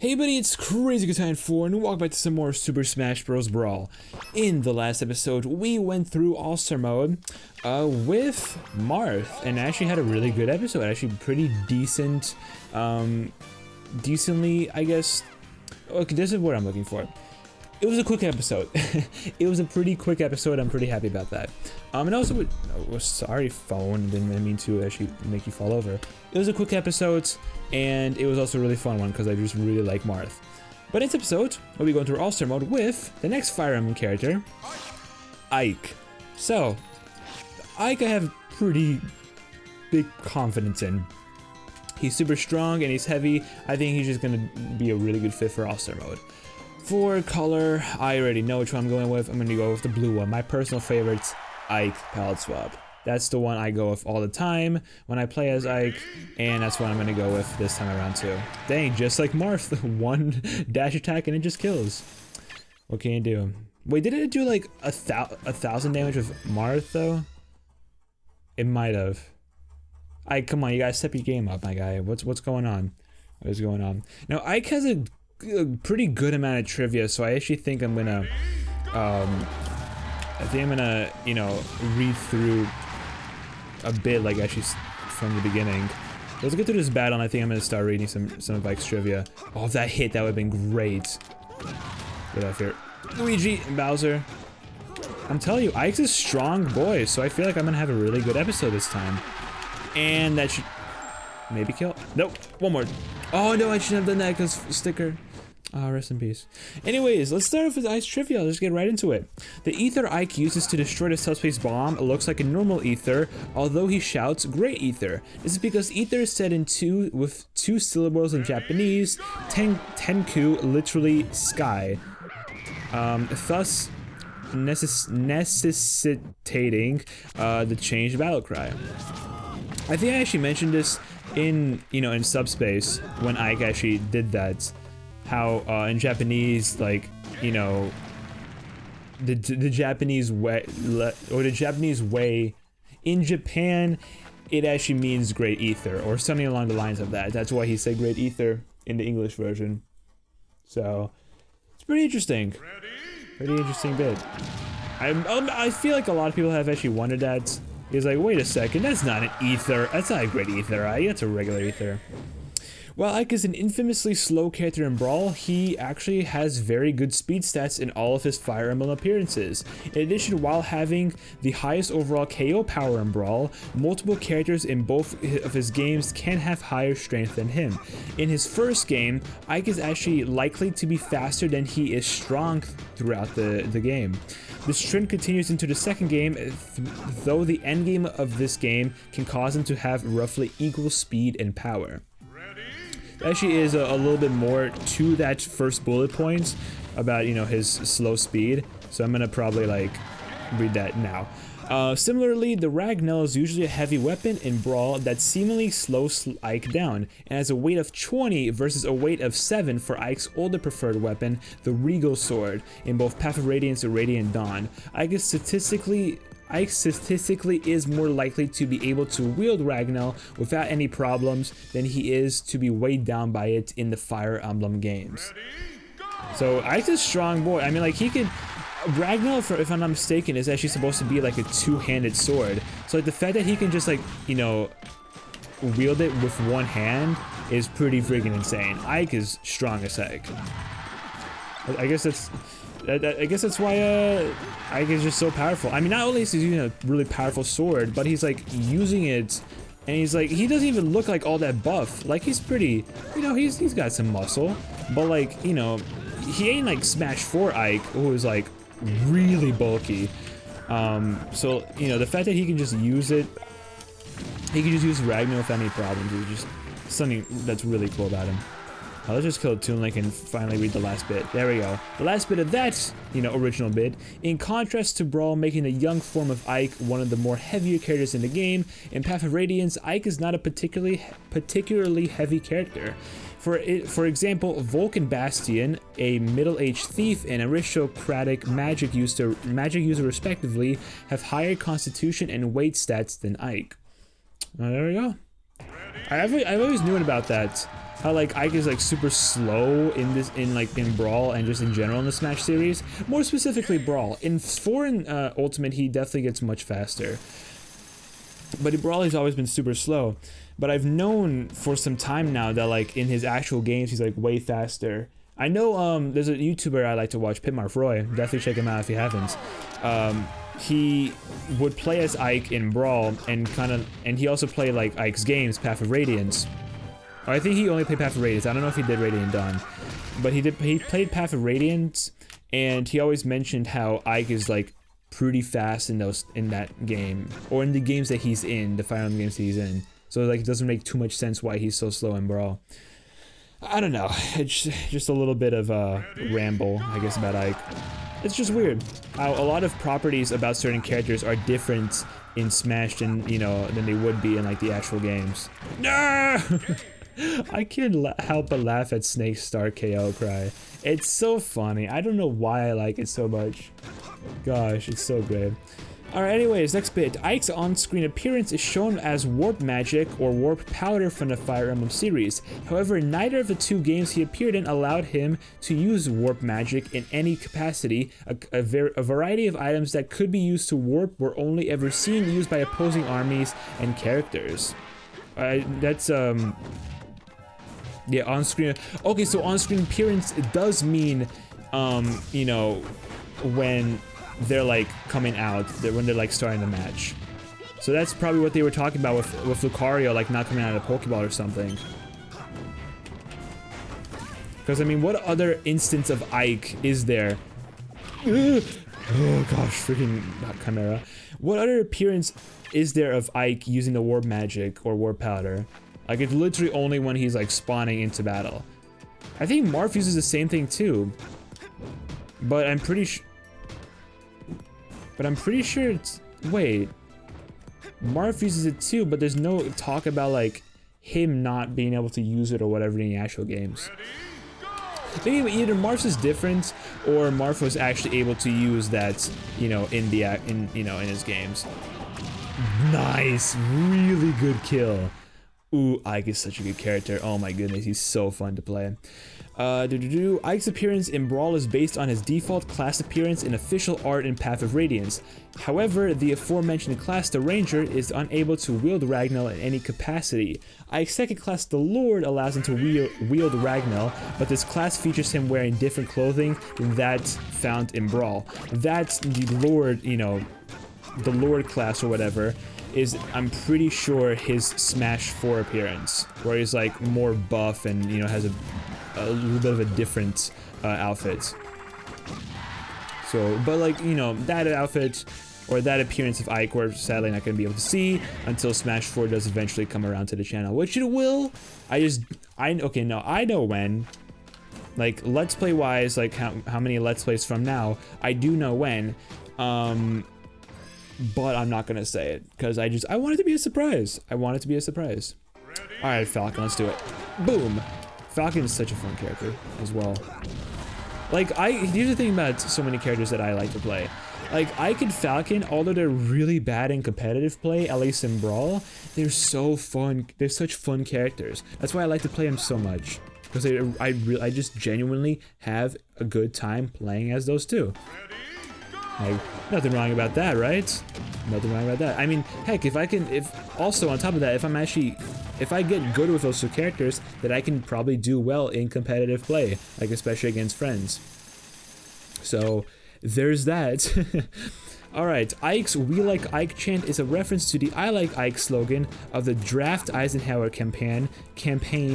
Hey buddy, it's Crazy Good Time 4 and welcome back to some more Super Smash Bros. Brawl. In the last episode, we went through All-Star Mode with Marth and actually had a really good episode. Actually pretty decent, decently, I guess. Okay, this is what I'm looking for. It was a quick episode. It was a pretty quick episode. I'm pretty happy about that. And also, sorry, phone. Didn't mean to actually make you fall over. It was a quick episode, and it was also a really fun one because I just really like Marth. But in this episode, we'll be going through All-Star Mode with the next Fire Emblem character, Ike. So, Ike I have pretty big confidence in. He's super strong and he's heavy. I think he's just gonna be a really good fit for All-Star Mode. For color, I already know which one I'm going with. I'm gonna go with the blue one. My personal favorite's Ike Palette Swap. That's the one I go with all the time when I play as Ike, and that's what I'm gonna go with this time around too. Dang, just like Marth, one dash attack and it just kills. What can you do? Wait, did it do like a thousand damage with Marth though? It might have. Ike, come on, you gotta step your game up, my guy. What's going on? What is going on? Now, Ike has a pretty good amount of trivia, so I actually think I'm gonna, you know, read through a bit, like actually from the beginning. Let's get through this battle, and I think I'm gonna start reading some of Ike's trivia. Oh, if that hit, that would've been great. Get off here. Luigi and Bowser. I'm telling you, Ike's a strong boy, so I feel like I'm gonna have a really good episode this time. And that should maybe kill. Nope, one more. Oh no, I shouldn't have done that because sticker. Oh, rest in peace. Anyways, let's start off with Ike's trivia. Let's get right into it. The ether Ike uses to destroy the subspace bomb looks like a normal ether, although he shouts great ether. This is because ether is said with two syllables in Japanese, tenku, literally sky. Thus necessitating the changed battle cry. I think I actually mentioned this in subspace when Ike actually did that. How in Japanese, like, you know, the Japanese way, or the Japanese way in Japan, it actually means great ether or something along the lines of that. That's why he said great ether in the English version. So it's pretty interesting. Pretty interesting bit. I feel like a lot of people have actually wondered that. He's like, wait a second, that's not an ether. That's not a great ether, right? That's a regular ether. While Ike is an infamously slow character in Brawl, he actually has very good speed stats in all of his Fire Emblem appearances. In addition, while having the highest overall KO power in Brawl, multiple characters in both of his games can have higher strength than him. In his first game, Ike is actually likely to be faster than he is strong throughout the game. This trend continues into the second game, though the endgame of this game can cause him to have roughly equal speed and power. There actually is a little bit more to that first bullet point about, you know, his slow speed, so I'm gonna probably like read that now. Similarly, the Ragnell is usually a heavy weapon in Brawl that seemingly slows Ike down, and has a weight of 20 versus a weight of 7 for Ike's older preferred weapon, the Regal Sword, in both Path of Radiance and Radiant Dawn. Ike statistically is more likely to be able to wield Ragnell without any problems than he is to be weighed down by it in the Fire Emblem games. So Ike's a strong boy. I mean, like, he could... Ragnell, if I'm not mistaken, is actually supposed to be like a two-handed sword. So like the fact that he can just, like, you know, wield it with one hand is pretty freaking insane. Ike is strong as heck. I guess that's why Ike is just so powerful. I mean, not only is he using a really powerful sword, but he's like using it, and he's like, he doesn't even look like all that buff. Like, he's pretty, you know, he's got some muscle, but like, you know, he ain't like Smash 4 Ike, who is like really bulky. So, you know, the fact that he can just use it, he can just use Ragnall without any problems, is just something that's really cool about him. Let's just kill Toon Link and finally read the last bit. There we go. The last bit of that, you know, original bit. In contrast to Brawl making the young form of Ike one of the more heavier characters in the game, in Path of Radiance, Ike is not a particularly heavy character. For example, Vulcan Bastion, a middle-aged thief and aristocratic magic user respectively, have higher constitution and weight stats than Ike. There we go. I've always known about that. how like Ike is like super slow in Brawl and just in general in the Smash series. More specifically Brawl. In 4 and Ultimate, he definitely gets much faster. But in Brawl, he's always been super slow. But I've known for some time now that like in his actual games, he's like way faster. I know there's a YouTuber I like to watch, Roy. Definitely check him out if you haven't. He would play as Ike in Brawl and he also played like Ike's games, Path of Radiance. Or I think he only played Path of Radiance. I don't know if he did Radiant Dawn, but he played Path of Radiance, and he always mentioned how Ike is like pretty fast in that game, or in the games that he's in, the Fire Emblem games that he's in. So like it doesn't make too much sense why he's so slow in Brawl. I don't know, it's just a little bit of a ramble, I guess, about Ike. It's just weird how a lot of properties about certain characters are different in Smash than, you know, than they would be in like the actual games. No! I can't help but laugh at Snake's Star KO cry. It's so funny. I don't know why I like it so much. Gosh, it's so great. Alright, anyways, next bit. Ike's on-screen appearance is shown as Warp Magic or Warp Powder from the Fire Emblem series. However, neither of the 2 games he appeared in allowed him to use Warp Magic in any capacity. A variety of items that could be used to warp were only ever seen used by opposing armies and characters. That's, yeah, on-screen. Okay, so on-screen appearance, it does mean, you know, when they're like coming out, when they're like starting the match. So that's probably what they were talking about with Lucario, like not coming out of the Pokeball or something. Because I mean, what other instance of Ike is there? Oh gosh, freaking Chimera. What other appearance is there of Ike using the Warp Magic or Warp Powder? Like it's literally only when he's like spawning into battle. I think Marth uses the same thing too. But I'm pretty sure it's... Wait. Marth uses it too, but there's no talk about, like, him not being able to use it or whatever in the actual games. Maybe either Marth is different, or Marth was actually able to use that, you know, in his games. Nice! Really good kill. Ooh, Ike is such a good character. Oh my goodness, he's so fun to play. Ike's appearance in Brawl is based on his default class appearance in official art in Path of Radiance. However, the aforementioned class, the Ranger, is unable to wield Ragnell in any capacity. Ike's second class, the Lord, allows him to wield Ragnell, but this class features him wearing different clothing than that found in Brawl. That's the Lord, you know, the Lord class or whatever, is, I'm pretty sure, his Smash 4 appearance, where he's like more buff and, you know, has a little bit of a different outfit. So, but like, you know, that outfit or that appearance of Ike, we're sadly not going to be able to see until Smash 4 does eventually come around to the channel, which it will. Okay, no, I know when. Like, Let's Play wise, like how many Let's Plays from now, I do know when. But I'm not gonna say it because I want it to be a surprise. I want it to be a surprise. All right, Falcon, let's do it. Boom. Falcon is such a fun character as well. Like, here's the thing about so many characters that I like to play. Like, Ike and Falcon, although they're really bad in competitive play, at least in Brawl, they're so fun. They're such fun characters. That's why I like to play them so much. Because I just genuinely have a good time playing as those two. Like, nothing wrong about that, right? Nothing wrong about that. I mean, heck, if also on top of that, if I get good with those two characters, then I can probably do well in competitive play, like especially against friends. So, there's that. Alright, Ike's We Like Ike chant is a reference to the I Like Ike slogan of the Draft Eisenhower campaign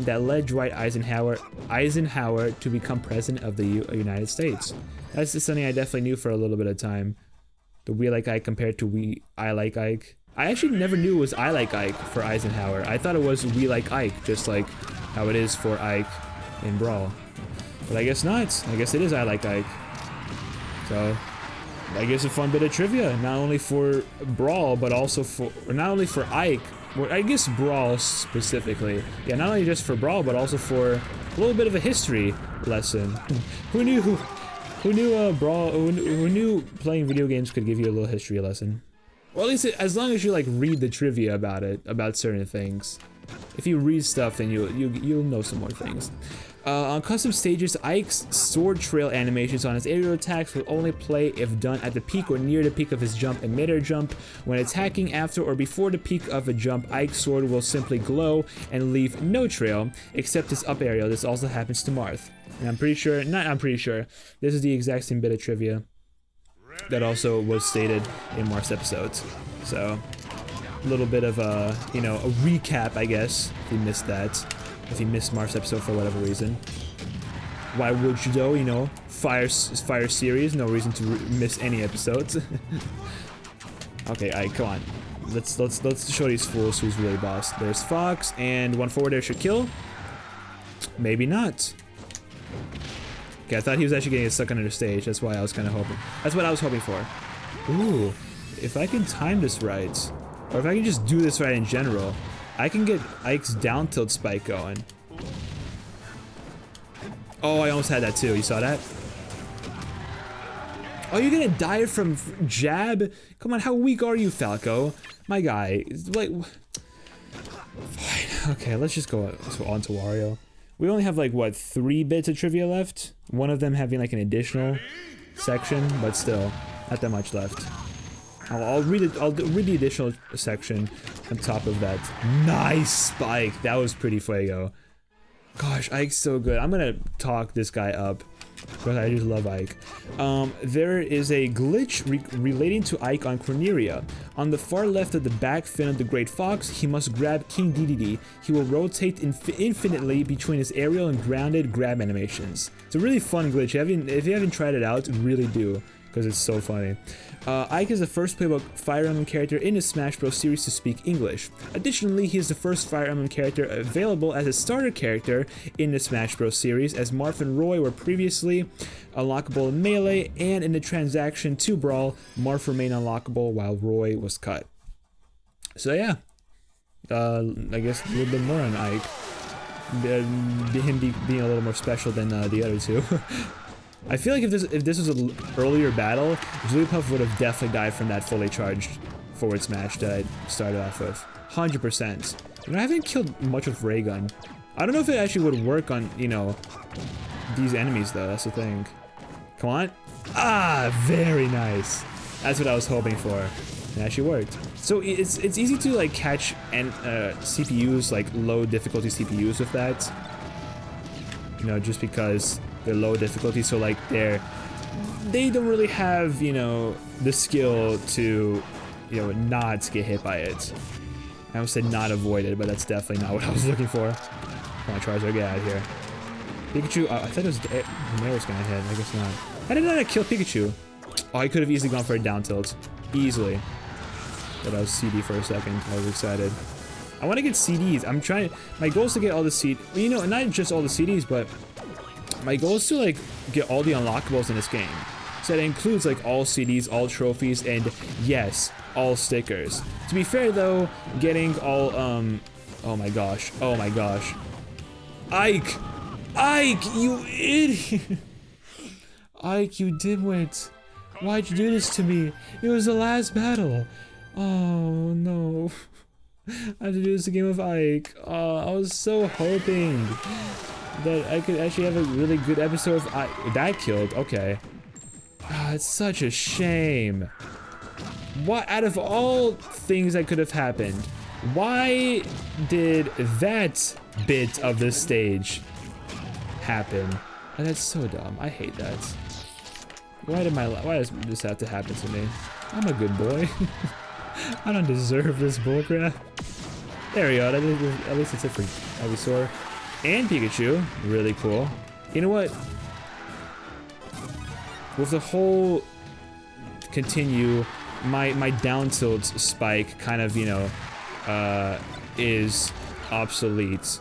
that led Dwight Eisenhower to become president of the United States. That's just something I definitely knew for a little bit of time. The We Like Ike compared to I Like Ike. I actually never knew it was I Like Ike for Eisenhower. I thought it was We Like Ike, just like how it is for Ike in Brawl. But I guess not. I guess it is I Like Ike. So, I guess a fun bit of trivia, not only for Brawl, but also not only for Ike, or I guess Brawl specifically. Yeah, not only just for Brawl, but also for a little bit of a history lesson. Who knew Brawl, who knew playing video games could give you a little history lesson? Well, at least as long as you like read the trivia about it, about certain things. If you read stuff, then you'll know some more things. On custom stages, Ike's sword trail animations on his aerial attacks will only play if done at the peak or near the peak of his jump and mid-air jump. When attacking after or before the peak of a jump, Ike's sword will simply glow and leave no trail, except his up aerial. This also happens to Marth. And I'm pretty sure, this is the exact same bit of trivia that also was stated in Marth's episodes. So, a little bit of a, you know, a recap, I guess, if you missed that. If you missed Marth's episode for whatever reason. Why would you though? You know, fire series, no reason to miss any episodes. Okay, alright, come on. Let's show these fools who's really boss. There's Fox, and one forward there should kill. Maybe not. Okay, I thought he was actually getting stuck under the stage. That's why I was kind of hoping. That's what I was hoping for. Ooh, if I can time this right, or if I can just do this right in general, I can get Ike's down tilt spike going. Oh, I almost had that too. You saw that? Oh, you're gonna die from jab? Come on, how weak are you, Falco? My guy. Like, fine. Okay, let's just go on to Wario. We only have like, what, 3 bits of trivia left? One of them having like an additional section, but still, not that much left. I'll read the additional section on top of that. Nice spike! That was pretty fuego. Gosh, Ike's so good. I'm gonna talk this guy up because I just love Ike. There is a glitch relating to Ike on Corneria. On the far left of the back fin of the Great Fox, he must grab King Dedede. He will rotate infinitely between his aerial and grounded grab animations. It's a really fun glitch. If you haven't tried it out, really do, because it's so funny. Ike is the first playable Fire Emblem character in the Smash Bros. Series to speak English. Additionally, he is the first Fire Emblem character available as a starter character in the Smash Bros. Series, as Marth and Roy were previously unlockable in Melee, and in the transaction to Brawl, Marth remained unlockable while Roy was cut. So yeah, I guess a little bit more on Ike. Him being a little more special than the other two. I feel like if this was an earlier battle, Jigglypuff would have definitely died from that fully charged forward smash that I started off with. 100%. You know, I haven't killed much of Raygun. I don't know if it actually would work on, you know, these enemies though, that's the thing. Come on. Ah, very nice. That's what I was hoping for. It actually worked. So it's easy to like catch and CPUs, like low difficulty CPUs with that. You know, just because they're low difficulty, so like they don't really have, you know, the skill to, you know, not get hit by it. I almost said not avoid it, but that's definitely not what I was looking for. Come on, Charizard, get out of here. Pikachu, I thought it was the air was gonna hit, I guess not. How did I kill Pikachu? Oh, I could have easily gone for a down tilt. Easily. But I was CD for a second, I was excited. I want to get CDs, I'm trying, my goal is to get all the CDs, well, you know, not just all the CDs, but my goal is to like get all the unlockables in this game. So that includes like all CDs, all trophies, and yes, all stickers. To be fair though, getting all oh my gosh. Ike, you idiot. Ike, you dimwit. Why'd you do this to me? It was the last battle. Oh no. I had to do this a game of Ike. I was so hoping that I could actually have a really good episode of Ike. That killed, okay. It's such a shame. What, out of all things that could have happened, why did that bit of the stage happen? And that's so dumb. I hate that. Why does this have to happen to me? I'm a good boy. I don't deserve this bullcrap. There we go. At least it's it for Ivysaur and Pikachu. Really cool. You know what? With the whole continue, my down tilt spike kind of, you know, is obsolete.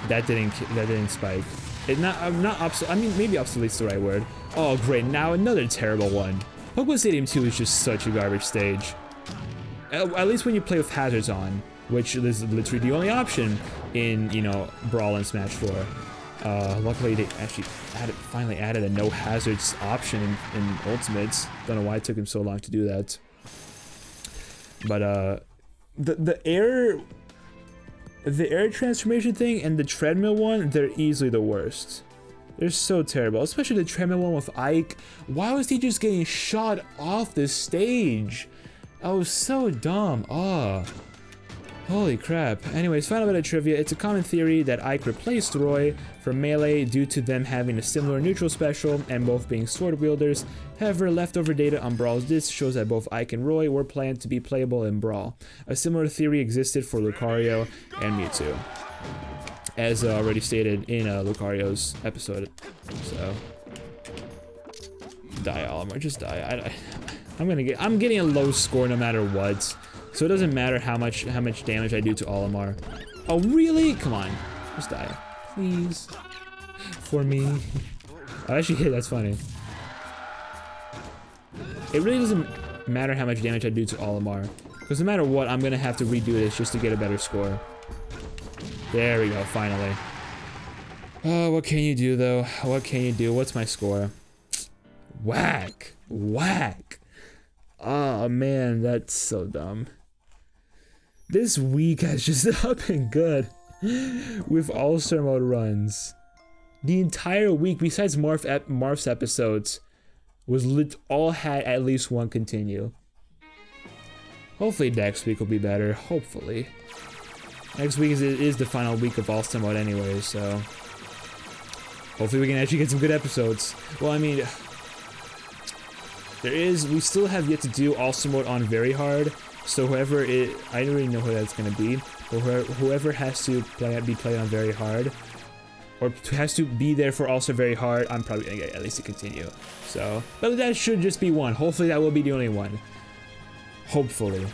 That didn't spike. It not obsolete. I mean, maybe obsolete's the right word. Oh great! Now another terrible one. Pokemon Stadium 2 is just such a garbage stage. At least when you play with hazards on, which is literally the only option in, you know, Brawl and Smash 4. Luckily they actually finally added a no hazards option in Ultimates. Don't know why it took him so long to do that. But the air The air transformation thing and the treadmill one, they're easily the worst. They're so terrible, especially the treadmill one with Ike. Why was he just getting shot off the stage? That was so dumb. Oh, holy crap. Anyways, final bit of trivia. It's a common theory that Ike replaced Roy for Melee due to them having a similar neutral special and both being sword wielders. However, leftover data on Brawl's disc shows that both Ike and Roy were planned to be playable in Brawl. A similar theory existed for Lucario and Mewtwo, as already stated in Lucario's episode. So, die, Olimar, just die. I'm getting a low score no matter what, so it doesn't matter how much damage I do to Olimar. Oh really? Come on, just die, please, for me. Oh, actually hit. That's funny. It really doesn't matter how much damage I do to Olimar, because no matter what, I'm gonna have to redo this just to get a better score. There we go, finally. Oh, what can you do though? What can you do? What's my score? Whack! Whack! Oh man, that's so dumb. This week has just not been good with All-Star Mode runs. The entire week, besides Marth's episodes, was all had at least one continue. Hopefully next week will be better, hopefully. Next week is the final week of All-Star Mode anyway, so hopefully we can actually get some good episodes. Well, I mean, we still have yet to do All-Star Mode on Very Hard, so I don't really know who that's gonna be, but whoever has to be played on Very Hard, or has to be there for All-Star Very Hard, I'm probably gonna get at least a continue. So, but that should just be one. Hopefully that will be the only one. Hopefully.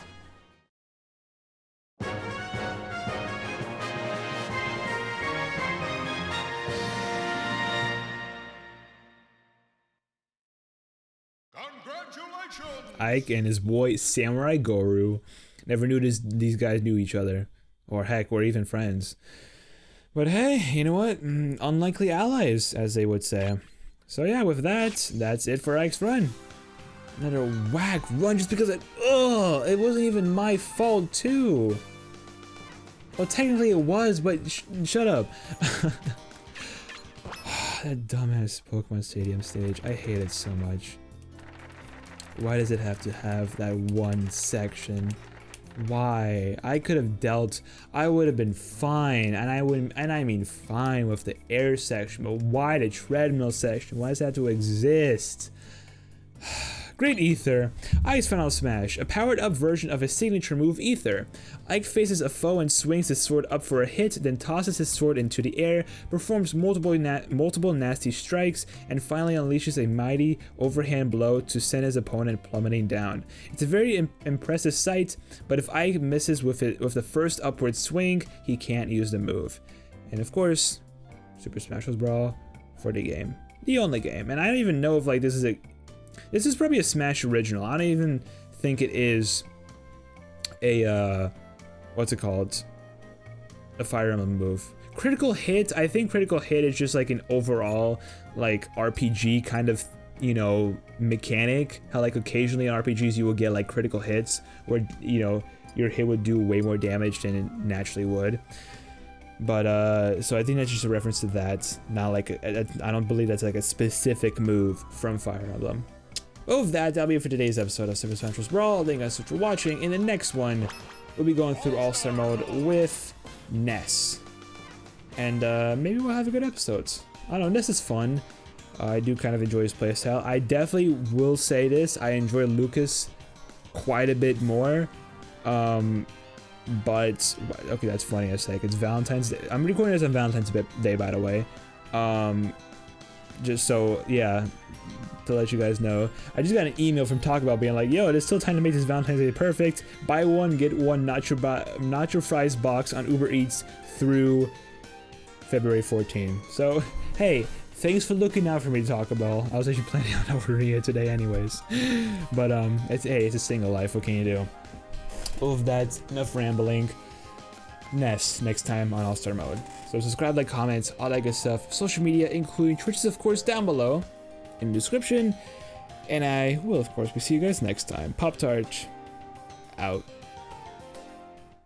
Ike and his boy Samurai Guru never knew these guys knew each other, or heck, were even friends. But hey, you know what? Unlikely allies, as they would say. So yeah, with that, that's it for Ike's run. Another whack run just because it wasn't even my fault too. Well, technically it was, but shut up. That dumbass Pokemon Stadium stage, I hate it so much. Why does it have to have that one section? Why? I could have I would have been fine, and I mean fine with the air section, but why the treadmill section? Why does that have to exist? Great Ether. Ike's Final Smash, a powered up version of his signature move Ether. Ike faces a foe and swings his sword up for a hit, then tosses his sword into the air, performs multiple nasty strikes, and finally unleashes a mighty overhand blow to send his opponent plummeting down. It's a very impressive sight, but if Ike misses with the first upward swing, he can't use the move. And of course, Super Smash Bros. Brawl for the game. The only game. And I don't even know if like this is probably a Smash original. I don't even think it is a, what's it called? A Fire Emblem move. Critical Hit, I think Critical Hit is just like an overall, like, RPG kind of, you know, mechanic. How, like, occasionally in RPGs you will get, like, critical hits where, you know, your hit would do way more damage than it naturally would. But, so I think that's just a reference to that. Not like, I don't believe that's like a specific move from Fire Emblem. With that, that'll be it for today's episode of Super Smash Bros. Brawl. Thank you guys so much for watching. In the next one, we'll be going through All-Star Mode with Ness. And maybe we'll have a good episodes. I don't know, Ness is fun. I do kind of enjoy his playstyle. I definitely will say this, I enjoy Lucas quite a bit more. But, okay, that's funny as heck. It's Valentine's Day. I'm recording this on Valentine's Day, by the way. Just so, yeah, to let you guys know. I just got an email from Taco Bell being like, yo, there's still time to make this Valentine's Day perfect. Buy one, get one nacho fries box on Uber Eats through February 14. So, hey, thanks for looking out for me, Taco Bell. I was actually planning on ordering it today anyways. But, it's a single life. What can you do? With that, enough rambling. Ness next time on All-Star Mode. So subscribe, like, comments, all that good stuff. Social media, including Twitch, of course, down below in the description. And I will, of course, see you guys next time. Pop-Tart.